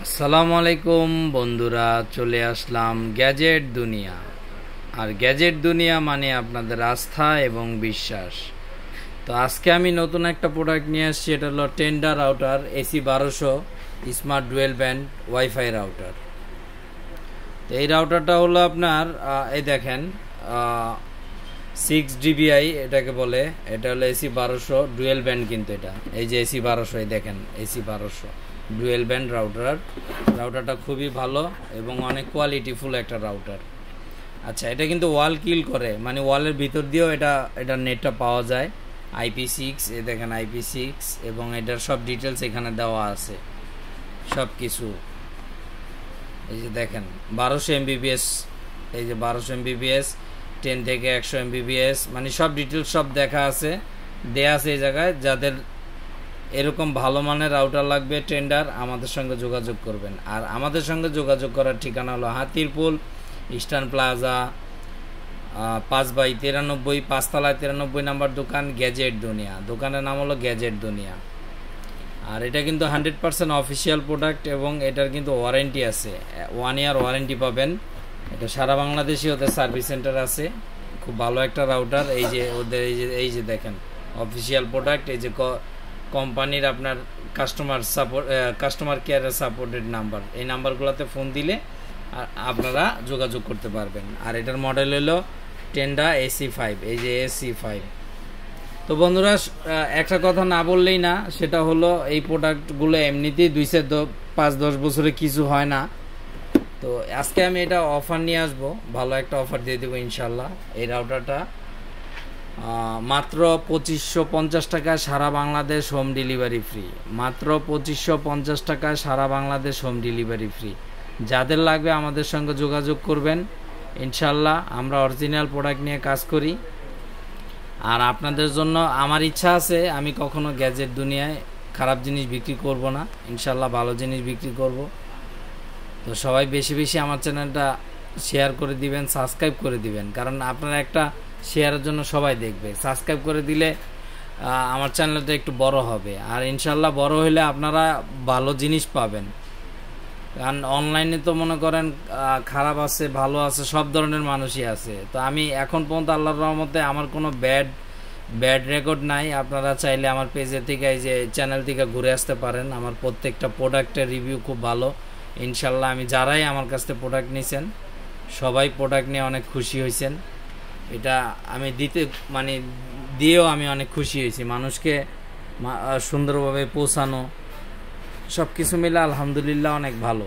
আসসালামু আলাইকুম বন্ধুরা, চলে আসলাম গ্যাজেট দুনিয়া। আর গ্যাজেট দুনিয়া মানে আপনাদের আস্থা এবং বিশ্বাস। তো আজকে আমি নতুন একটা প্রোডাক্ট নিয়ে আসছি, এটা হলো Tenda router AC 1200 smart dual band wifi router. তো এই রাউটারটা হলো আপনার এই দেখেন 6 dBi এটাকে বলে। এটা হলো AC 1200 ডুয়েল ব্যান্ড, কিন্তু এটা এই যে AC 1200, এই দেখেন AC 1200 ডুয়েল ব্যান্ড রাউটারটা খুবই ভালো এবং অনেক কোয়ালিটিফুল একটা রাউটার। আচ্ছা, এটা কিন্তু ওয়াল কিল করে, মানে ওয়ালের ভিতর দিয়েও এটা নেটটা পাওয়া যায়। IP6, এই দেখেন IP6, এবং এটার সব ডিটেলস এখানে দেওয়া আছে সব কিছু। এই যে দেখেন 1200 MBPS, এই যে 1200 MBPS, 10 থেকে 100 MBPS, মানে সব ডিটেলস সব দেওয়া আছে এই জায়গায়। যাদের এরকম ভালো মানের রাউটার লাগবে টেন্ডার, আমাদের সঙ্গে যোগাযোগ করবেন। আর আমাদের সঙ্গে যোগাযোগ করার ঠিকানা হলো হাতিরপুল ইস্টার্ন প্লাজা 5/93, 5তলায় 93 নাম্বার দোকান, গ্যাজেট দুনিয়া। দোকানের নাম হলো গ্যাজেট দুনিয়া। আর এটা কিন্তু 100% অফিসিয়াল প্রোডাক্ট এবং এটার কিন্তু ওয়ারেন্টি আছে, 1 ইয়ার ওয়ারেন্টি পাবেন। এটা সারা বাংলাদেশে ওদের সার্ভিস সেন্টার আছে। খুব ভালো একটা রাউটার। এই যে ওদের এই যে দেখেন অফিসিয়াল প্রোডাক্ট। এই যে কোম্পানির আপনার কাস্টমার কেয়ারের সাপোর্টেড নাম্বার, এই নাম্বারগুলোতে ফোন দিলে আপনারা যোগাযোগ করতে পারবেন। আর এটার মডেল হলো টেন্ডা AC5, এই যে AC5। তো বন্ধুরা, একটা কথা না বললেই না, সেটা হলো এই প্রোডাক্টগুলো এমনিতেই 5-10 বছরে কিছু হয় না। তো আজকে আমি এটা অফার নিয়ে আসবো, ভালো একটা অফার দিয়ে দেবো ইনশাল্লাহ। এই রাউটারটা মাত্র 2550 টাকায় সারা বাংলাদেশ হোম ডেলিভারি ফ্রি। মাত্র 2550 টাকায় সারা বাংলাদেশ হোম ডেলিভারি ফ্রি। যাদের লাগবে আমাদের সঙ্গে যোগাযোগ করবেন ইনশাল্লাহ। আমরা অরিজিনাল প্রোডাক্ট নিয়ে কাজ করি। আর আপনাদের জন্য আমার ইচ্ছা আছে, আমি কখনো গ্যাজেট দুনিয়ায় খারাপ জিনিস বিক্রি করব না, ইনশাল্লাহ ভালো জিনিস বিক্রি করব। তো সবাই বেশি বেশি আমার চ্যানেলটা শেয়ার করে দিবেন, সাবস্ক্রাইব করে দিবেন, কারণ আপনারা একটা শেয়ারের জন্য সবাই দেখবে। সাবস্ক্রাইব করে দিলে আমার চ্যানেলটা একটু বড় হবে, আর ইনশাল্লাহ বড় হলে আপনারা ভালো জিনিস পাবেন। কারণ অনলাইনে তো মনে করেন খারাপ আছে, ভালো আছে, সব ধরনের মানুষই আছে। তো আমি এখন পর্যন্ত আল্লাহর রহমতে আমার কোনো ব্যাড রেকর্ড নাই। আপনারা চাইলে আমার পেজে থেকে, এই যে চ্যানেল থেকে ঘুরে আসতে পারেন। আমার প্রত্যেকটা প্রোডাক্টের রিভিউ খুব ভালো ইনশাল্লাহ। আমি যারাই আমার কাছ থেকে প্রোডাক্ট নিয়েছেন সবাই প্রোডাক্ট নিয়ে অনেক খুশি হয়েছেন। এটা আমি দিয়েও আমি অনেক খুশি হয়েছি। মানুষকে সুন্দরভাবে পৌঁছানো, সব কিছু মিলে আলহামদুলিল্লাহ অনেক ভালো।